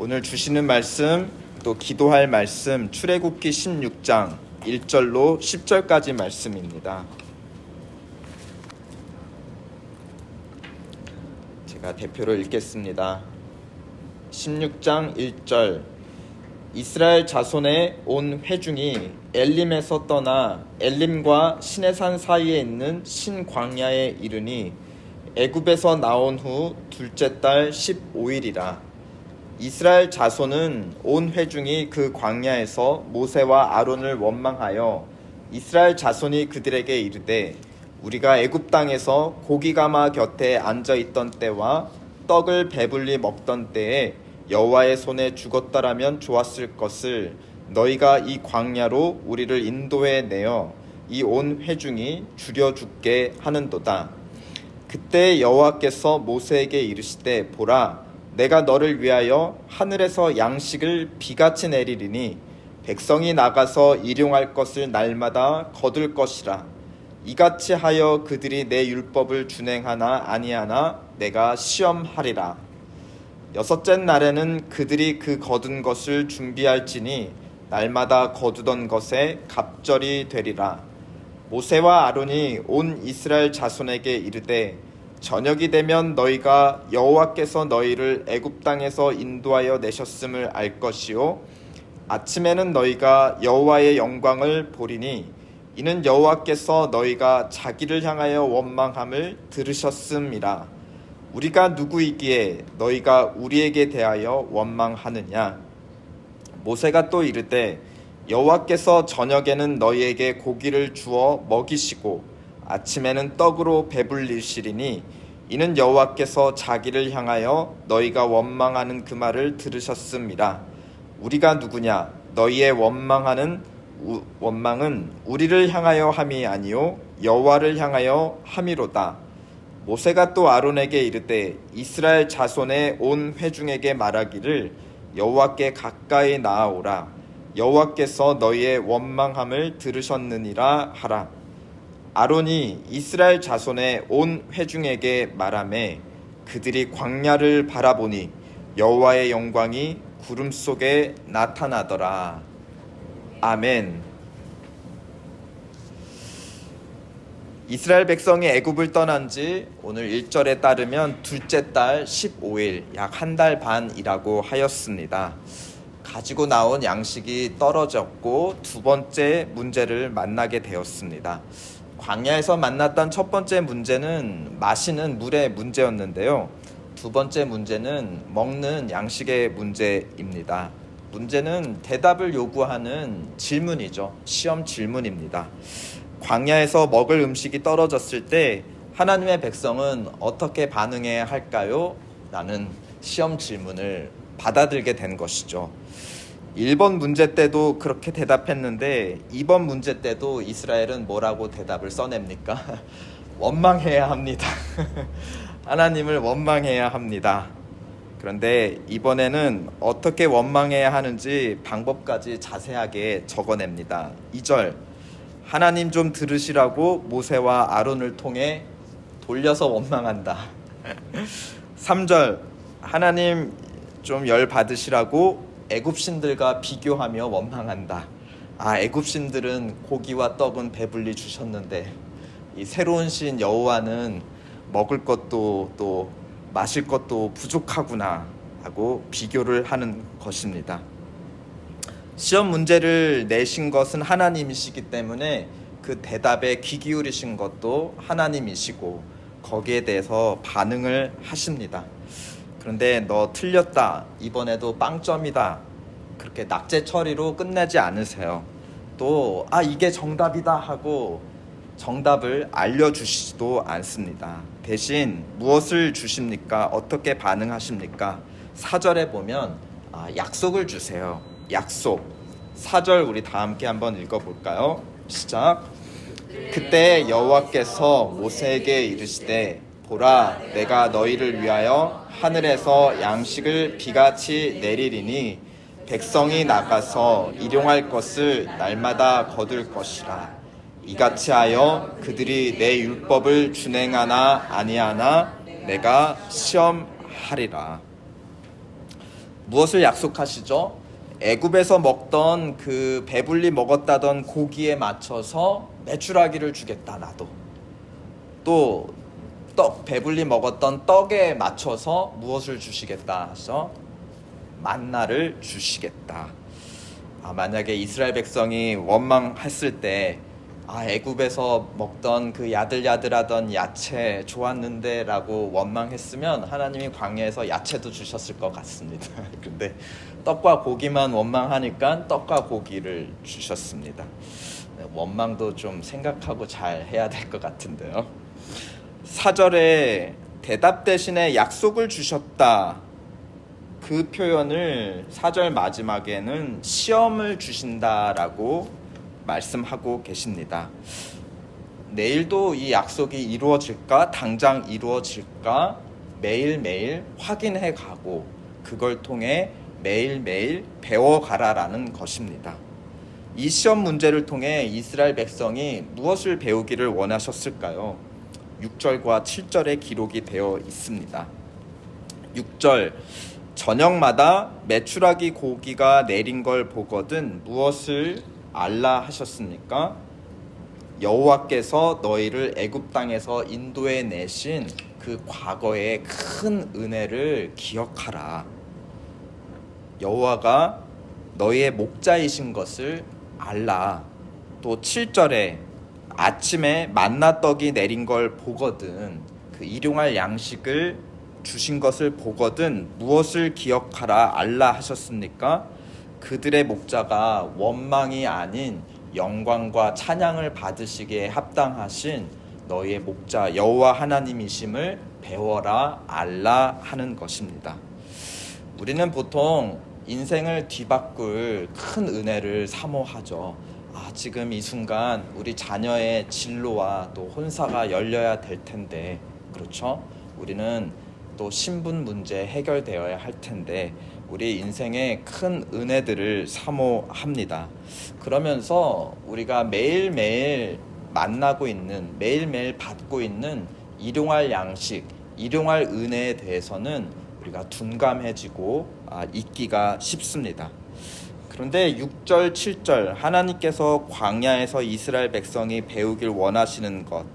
오늘 주시는 말씀, 또 기도할 말씀, 출애굽기 16장 1절로 10절까지 말씀입니다. 제가 대표로 읽겠습니다. 16장 1절. 이스라엘 자손의 온 회중이 엘림에서 떠나 엘림과 시내산 사이에 있는 신광야에 이르니 애굽에서 나온 후 둘째 달 15일이라. 이스라엘 자손은 온 회중이 그 광야에서 모세와 아론을 원망하여 이스라엘 자손이 그들에게 이르되, 우리가 애굽 땅에서 고기가마 곁에 앉아 있던 때와 떡을 배불리 먹던 때에 여호와의 손에 죽었다라면 좋았을 것을 너희가 이 광야로 우리를 인도해 내어 이 온 회중이 죽여 죽게 하는도다. 그때 여호와께서 모세에게 이르시되, 보라, 내가 너를 위하여 하늘에서 양식을 비같이 내리리니 백성이 나가서 일용할 것을 날마다 거둘 것이라. 이같이 하여 그들이 내 율법을 준행하나 아니하나 내가 시험하리라. 여섯째 날에는 그들이 그 거둔 것을 준비할지니 날마다 거두던 것에 갑절이 되리라. 모세와 아론이 온 이스라엘 자손에게 이르되, 저녁이 되면 너희가 여호와께서 너희를 애굽 땅에서 인도하여 내셨음을 알 것이요, 아침에는 너희가 여호와의 영광을 보리니 이는 여호와께서 너희가 자기를 향하여 원망함을 들으셨음이라. 우리가 누구이기에 너희가 우리에게 대하여 원망하느냐. 모세가 또 이르되, 여호와께서 저녁에는 너희에게 고기를 주어 먹이시고 아침에는 떡으로 배불리시리니 이는 여호와께서 자기를 향하여 너희가 원망하는 그 말을 들으셨음이라. 우리가 누구냐? 너희의 원망은 우리를 향하여 함이 아니요 여호와를 향하여 함이로다. 모세가 또 아론에게 이르되, 이스라엘 자손의 온 회중에게 말하기를 여호와께 가까이 나아오라. 여호와께서 너희의 원망함을 들으셨느니라 하라. 아론이 이스라엘 자손의 온 회중에게 말하매 그들이 광야를 바라보니 여호와의 영광이 구름 속에 나타나더라. 아멘. 이스라엘 백성이 애굽을 떠난 지 오늘 1절에 따르면 둘째 달 15일, 약 한 달 반이라고 하였습니다. 가지고 나온 양식이 떨어졌고 두 번째 문제를 만나게 되었습니다. 광야에서 만났던 첫 번째 문제는 마시는 물의 문제였는데요. 두 번째 문제는 먹는 양식의 문제입니다. 문제는 대답을 요구하는 질문이죠. 시험 질문입니다. 광야에서 먹을 음식이 떨어졌을 때 하나님의 백성은 어떻게 반응해야 할까요? 라는 시험 질문을 받아들게 된 것이죠. 1번 문제 때도 그렇게 대답했는데 2번 문제 때도 이스라엘은 뭐라고 대답을 써냅니까? 원망해야 합니다. 하나님을 원망해야 합니다. 그런데 이번에는 어떻게 원망해야 하는지 방법까지 자세하게 적어냅니다. 2절, 하나님 좀 들으시라고 모세와 아론을 통해 돌려서 원망한다. 3절, 하나님 좀 열 받으시라고 애굽신들과 비교하며 원망한다. 애굽신들은 고기와 떡은 배불리 주셨는데 이 새로운 신 여호와는 먹을 것도 또 마실 것도 부족하구나 하고 비교를 하는 것입니다. 시험 문제를 내신 것은 하나님이시기 때문에 그 대답에 귀 기울이신 것도 하나님이시고 거기에 대해서 반응을 하십니다. 그런데 너 틀렸다, 이번에도 빵점이다, 그렇게 낙제 처리로 끝내지 않으세요. 또 이게 정답이다 하고 정답을 알려주시지도 않습니다. 대신 무엇을 주십니까? 어떻게 반응하십니까? 4절에 보면 약속을 주세요. 약속. 4절 우리 다 함께 한번 읽어볼까요? 시작. 그때 여호와께서 모세에게 이르시되, 보라, 내가 너희를 위하여 하늘에서 양식을 비같이 내리리니 백성이 나가서 일용할 것을 날마다 거둘 것이라. 이같이 하여 그들이 내 율법을 준행하나 아니하나 내가 시험하리라. 무엇을 약속하시죠? 애굽에서 먹던 그 배불리 먹었다던 고기에 맞춰서 메추라기를 주겠다. 나도 또 배불리 먹었던 떡에 맞춰서 무엇을 주시겠다 하셔? 만나를 주시겠다. 만약에 이스라엘 백성이 원망했을 때 애굽에서 먹던 그 야들야들하던 야채 좋았는데 라고 원망했으면 하나님이 광야에서 야채도 주셨을 것 같습니다. 근데 떡과 고기만 원망하니까 떡과 고기를 주셨습니다. 원망도 좀 생각하고 잘 해야 될 것 같은데요. 4절에 대답 대신에 약속을 주셨다. 그 표현을 4절 마지막에는 시험을 주신다라고 말씀하고 계십니다. 내일도 이 약속이 이루어질까? 당장 이루어질까? 매일매일 확인해 가고 그걸 통해 매일매일 배워가라라는 것입니다. 이 시험 문제를 통해 이스라엘 백성이 무엇을 배우기를 원하셨을까요? 6절과 7절에 기록이 되어 있습니다. 6절 저녁마다 메추라기 고기가 내린 걸 보거든 무엇을 알라 하셨습니까? 여호와께서 너희를 애굽 땅에서 인도해 내신 그 과거의 큰 은혜를 기억하라. 여호와가 너희의 목자이신 것을 알라. 또 7절에 아침에 만나 떡이 내린 걸 보거든 그 일용할 양식을 주신 것을 보거든 무엇을 기억하라 알라 하셨습니까? 그들의 목자가 원망이 아닌 영광과 찬양을 받으시기에 합당하신 너희의 목자 여호와 하나님이심을 배워라 알라 하는 것입니다. 우리는 보통 인생을 뒤바꿀 큰 은혜를 사모하죠. 지금 이 순간 우리 자녀의 진로와 또 혼사가 열려야 될 텐데, 그렇죠? 우리는 또 신분 문제 해결되어야 할 텐데 우리 인생의 큰 은혜들을 사모합니다. 그러면서 우리가 매일매일 만나고 있는, 매일매일 받고 있는 일용할 양식, 일용할 은혜에 대해서는 우리가 둔감해지고 잊기가 쉽습니다. 그런데 6절, 7절 하나님께서 광야에서 이스라엘 백성이 배우길 원하시는 것,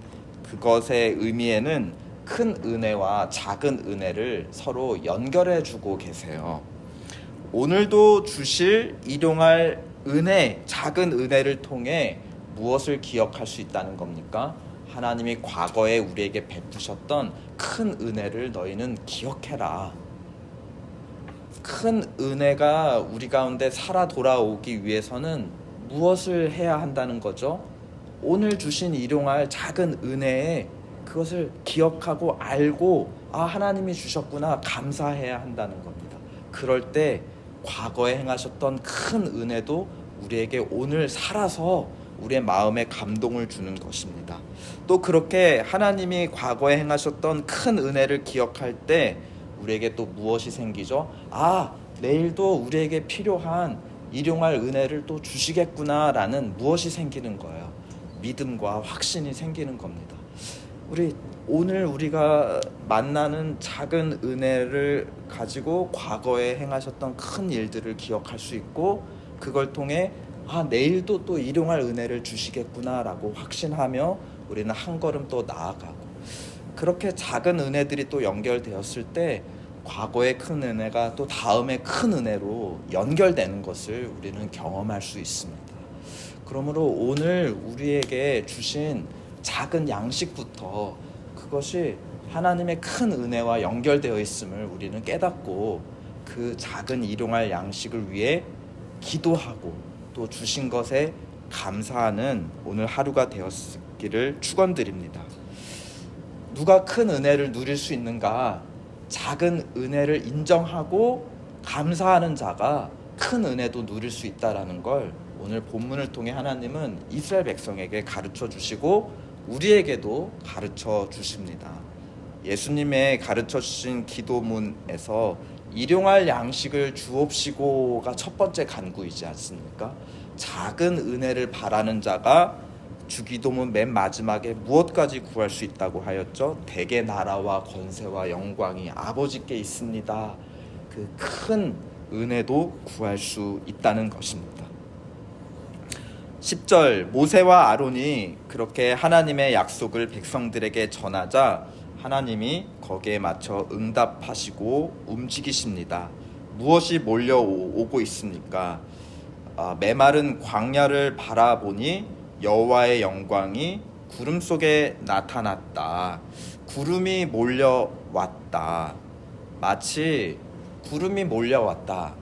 그것의 의미에는 큰 은혜와 작은 은혜를 서로 연결해 주고 계세요. 오늘도 주실 일용할 은혜, 작은 은혜를 통해 무엇을 기억할 수 있다는 겁니까? 하나님이 과거에 우리에게 베푸셨던 큰 은혜를 너희는 기억해라. 큰 은혜가 우리 가운데 살아 돌아오기 위해서는 무엇을 해야 한다는 거죠? 오늘 주신 일용할 작은 은혜에 그것을 기억하고 알고 하나님이 주셨구나 감사해야 한다는 겁니다. 그럴 때 과거에 행하셨던 큰 은혜도 우리에게 오늘 살아서 우리의 마음에 감동을 주는 것입니다. 또 그렇게 하나님이 과거에 행하셨던 큰 은혜를 기억할 때 우리에게 또 무엇이 생기죠? 내일도 우리에게 필요한 일용할 은혜를 또 주시겠구나라는 무엇이 생기는 거예요. 믿음과 확신이 생기는 겁니다. 오늘 우리가 만나는 작은 은혜를 가지고 과거에 행하셨던 큰 일들을 기억할 수 있고 그걸 통해 내일도 또 일용할 은혜를 주시겠구나라고 확신하며 우리는 한 걸음 또 나아가고, 그렇게 작은 은혜들이 또 연결되었을 때 과거의 큰 은혜가 또 다음의 큰 은혜로 연결되는 것을 우리는 경험할 수 있습니다. 그러므로 오늘 우리에게 주신 작은 양식부터 그것이 하나님의 큰 은혜와 연결되어 있음을 우리는 깨닫고 그 작은 일용할 양식을 위해 기도하고 또 주신 것에 감사하는 오늘 하루가 되었기를 축원드립니다. 누가 큰 은혜를 누릴 수 있는가? 작은 은혜를 인정하고 감사하는 자가 큰 은혜도 누릴 수 있다라는 걸 오늘 본문을 통해 하나님은 이스라엘 백성에게 가르쳐 주시고 우리에게도 가르쳐 주십니다. 예수님의 가르쳐 주신 기도문에서 일용할 양식을 주옵시고가 첫 번째 간구이지 않습니까? 작은 은혜를 바라는 자가 주기도문 맨 마지막에 무엇까지 구할 수 있다고 하였죠? 대개 나라와 권세와 영광이 아버지께 있습니다. 그 큰 은혜도 구할 수 있다는 것입니다. 10절 모세와 아론이 그렇게 하나님의 약속을 백성들에게 전하자 하나님이 거기에 맞춰 응답하시고 움직이십니다. 무엇이 몰려오고 있습니까? 메마른 광야를 바라보니 여호와의 영광이 구름 속에 나타났다. 구름이 몰려왔다. 마치 구름이 몰려왔다.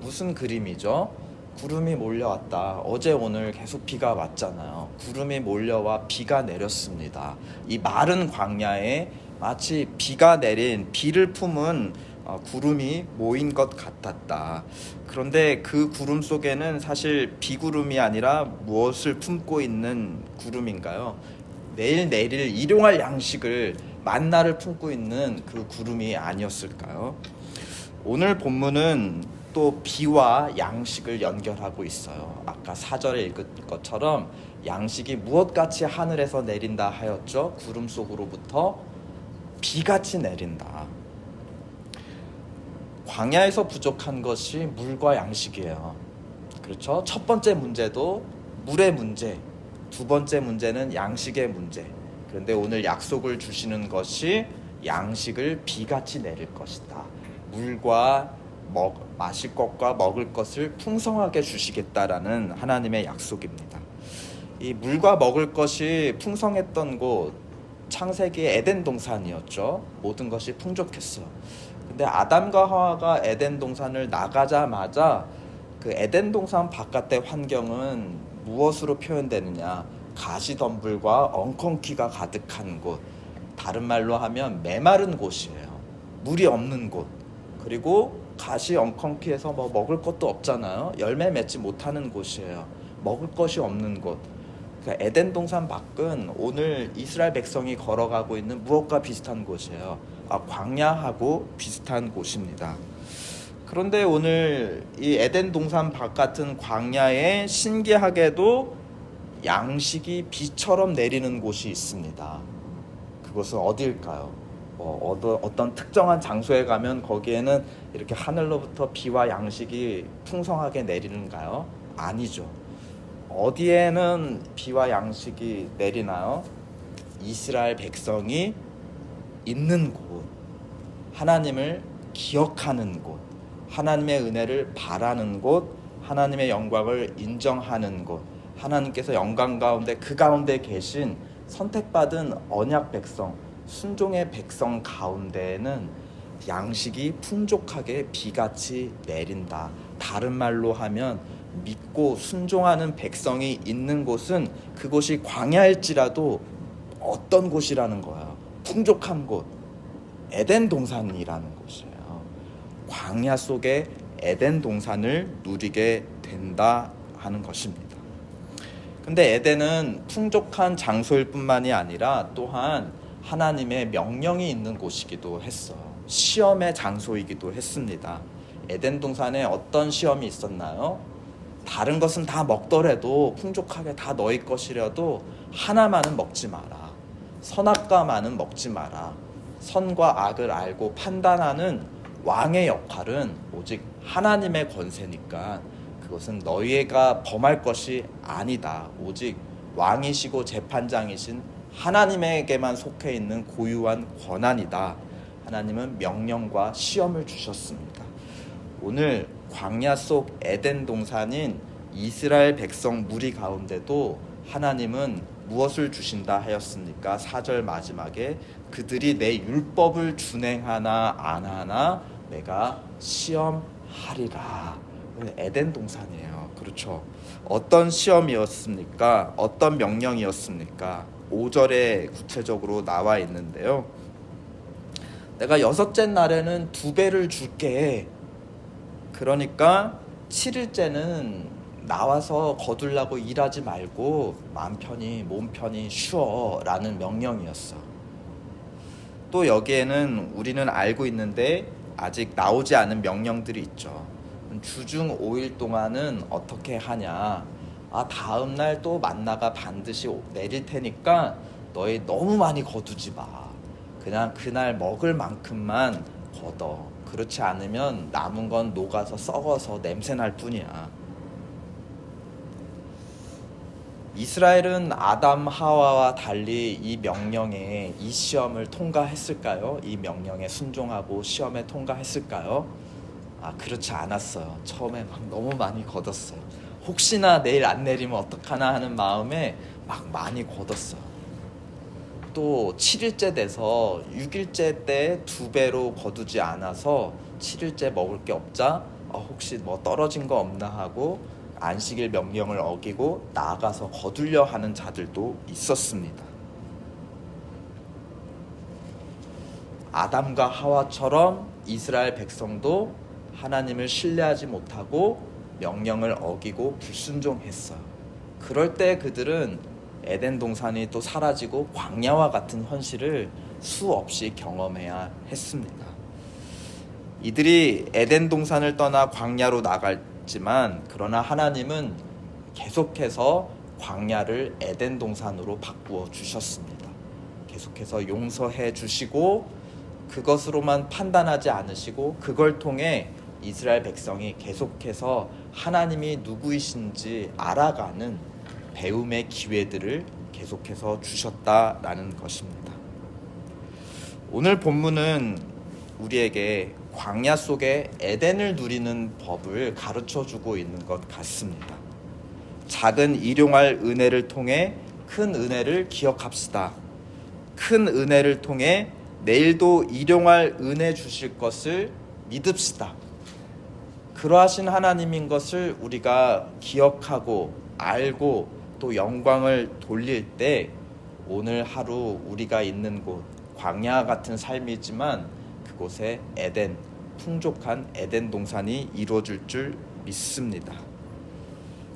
무슨 그림이죠? 구름이 몰려왔다. 어제 오늘 계속 비가 왔잖아요. 구름이 몰려와 비가 내렸습니다. 이 마른 광야에 마치 비를 품은 구름이 모인 것 같았다. 그런데 그 구름 속에는 사실 비구름이 아니라 무엇을 품고 있는 구름인가요? 내일 내릴 일용할 양식을 만나를 품고 있는 그 구름이 아니었을까요? 오늘 본문은 또 비와 양식을 연결하고 있어요. 아까 4절에 읽은 것처럼 양식이 무엇같이 하늘에서 내린다 하였죠. 구름 속으로부터 비같이 내린다. 광야에서 부족한 것이 물과 양식이에요. 그렇죠? 첫 번째 문제도 물의 문제, 두 번째 문제는 양식의 문제. 그런데 오늘 약속을 주시는 것이 양식을 비같이 내릴 것이다. 물과 마실 것과 먹을 것을 풍성하게 주시겠다라는 하나님의 약속입니다. 이 물과 먹을 것이 풍성했던 곳, 창세기 에덴 동산이었죠. 모든 것이 풍족했어요. 근데 아담과 하와가 에덴 동산을 나가자마자 그 에덴 동산 바깥의 환경은 무엇으로 표현되느냐? 가시덤불과 엉겅퀴가 가득한 곳, 다른 말로 하면 메마른 곳이에요. 물이 없는 곳, 그리고 가시 엉겅퀴에서 먹을 것도 없잖아요. 열매 맺지 못하는 곳이에요. 먹을 것이 없는 곳. 그러니까 에덴 동산 밖은 오늘 이스라엘 백성이 걸어가고 있는 무엇과 비슷한 곳이에요. 광야하고 비슷한 곳입니다. 그런데 오늘 이 에덴 동산 밖같은 광야에 신기하게도 양식이 비처럼 내리는 곳이 있습니다. 그것은 어디일까요? 어떤 특정한 장소에 가면 거기에는 이렇게 하늘로부터 비와 양식이 풍성하게 내리는가요? 아니죠. 어디에는 비와 양식이 내리나요? 이스라엘 백성이 있는 곳, 하나님을 기억하는 곳, 하나님의 은혜를 바라는 곳, 하나님의 영광을 인정하는 곳, 하나님께서 영광 가운데 그 가운데 계신 선택받은 언약 백성, 순종의 백성 가운데에는 양식이 풍족하게 비같이 내린다. 다른 말로 하면 믿고 순종하는 백성이 있는 곳은 그곳이 광야일지라도 어떤 곳이라는 거예요. 풍족한 곳, 에덴 동산이라는 곳이에요. 광야 속에 에덴 동산을 누리게 된다 하는 것입니다. 근데 에덴은 풍족한 장소일 뿐만이 아니라 또한 하나님의 명령이 있는 곳이기도 했어요. 시험의 장소이기도 했습니다. 에덴 동산에 어떤 시험이 있었나요? 다른 것은 다 먹더라도 풍족하게 다 너희 것이라도 하나만은 먹지 마라. 선악과만은 먹지 마라. 선과 악을 알고 판단하는 왕의 역할은 오직 하나님의 권세니까 그것은 너희가 범할 것이 아니다. 오직 왕이시고 재판장이신 하나님에게만 속해 있는 고유한 권한이다. 하나님은 명령과 시험을 주셨습니다. 오늘 광야 속 에덴 동산인 이스라엘 백성 무리 가운데도 하나님은 무엇을 주신다 하였습니까? 4절 마지막에 그들이 내 율법을 준행하나 안 하나 내가 시험하리라. 에덴 동산이에요. 그렇죠. 어떤 시험이었습니까? 어떤 명령이었습니까? 5절에 구체적으로 나와 있는데요. 내가 6째 날에는 2배를 줄게. 그러니까 7일째는 나와서 거둘라고 일하지 말고 몸 편히 쉬어 라는 명령이었어. 또 여기에는 우리는 알고 있는데 아직 나오지 않은 명령들이 있죠. 주중 5일 동안은 어떻게 하냐? 다음날 또 만나가 반드시 내릴 테니까 너희 너무 많이 거두지 마. 그냥 그날 먹을 만큼만 걷어. 그렇지 않으면 남은 건 녹아서 썩어서 냄새 날 뿐이야. 이스라엘은 아담 하와와 달리 이 명령에, 이 시험을 통과했을까요? 이 명령에 순종하고 시험에 통과했을까요? 그렇지 않았어요. 처음에 막 너무 많이 걷었어요. 혹시나 내일 안 내리면 어떡하나 하는 마음에 막 많이 걷었어요. 또 7일째 돼서 6일째 때 2배로 거두지 않아서 7일째 먹을 게 없자 혹시 뭐 떨어진 거 없나 하고 안식일 명령을 어기고 나아가서 거두려 하는 자들도 있었습니다. 아담과 하와처럼 이스라엘 백성도 하나님을 신뢰하지 못하고 명령을 어기고 불순종했어요. 그럴 때 그들은 에덴 동산이 또 사라지고 광야와 같은 현실을 수없이 경험해야 했습니다. 이들이 에덴 동산을 떠나 광야로 나갔지만 그러나 하나님은 계속해서 광야를 에덴 동산으로 바꾸어 주셨습니다. 계속해서 용서해 주시고 그것으로만 판단하지 않으시고 그걸 통해 이스라엘 백성이 계속해서 하나님이 누구이신지 알아가는 배움의 기회들을 계속해서 주셨다라는 것입니다. 오늘 본문은 우리에게 광야 속에 에덴을 누리는 법을 가르쳐주고 있는 것 같습니다. 작은 일용할 은혜를 통해 큰 은혜를 기억합시다. 큰 은혜를 통해 내일도 일용할 은혜 주실 것을 믿읍시다. 그러하신 하나님인 것을 우리가 기억하고 알고 또 영광을 돌릴 때 오늘 하루 우리가 있는 곳, 광야 같은 삶이지만 그곳에 에덴, 풍족한 에덴 동산이 이루어질 줄 믿습니다.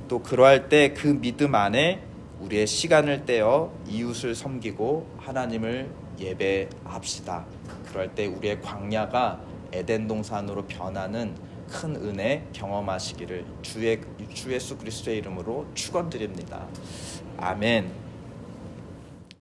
또 그러할 때 그 믿음 안에 우리의 시간을 떼어 이웃을 섬기고 하나님을 예배합시다. 그럴 때 우리의 광야가 에덴 동산으로 변하는 큰 은혜 경험하시기를 주 예수 그리스도의 이름으로 축원드립니다. 아멘.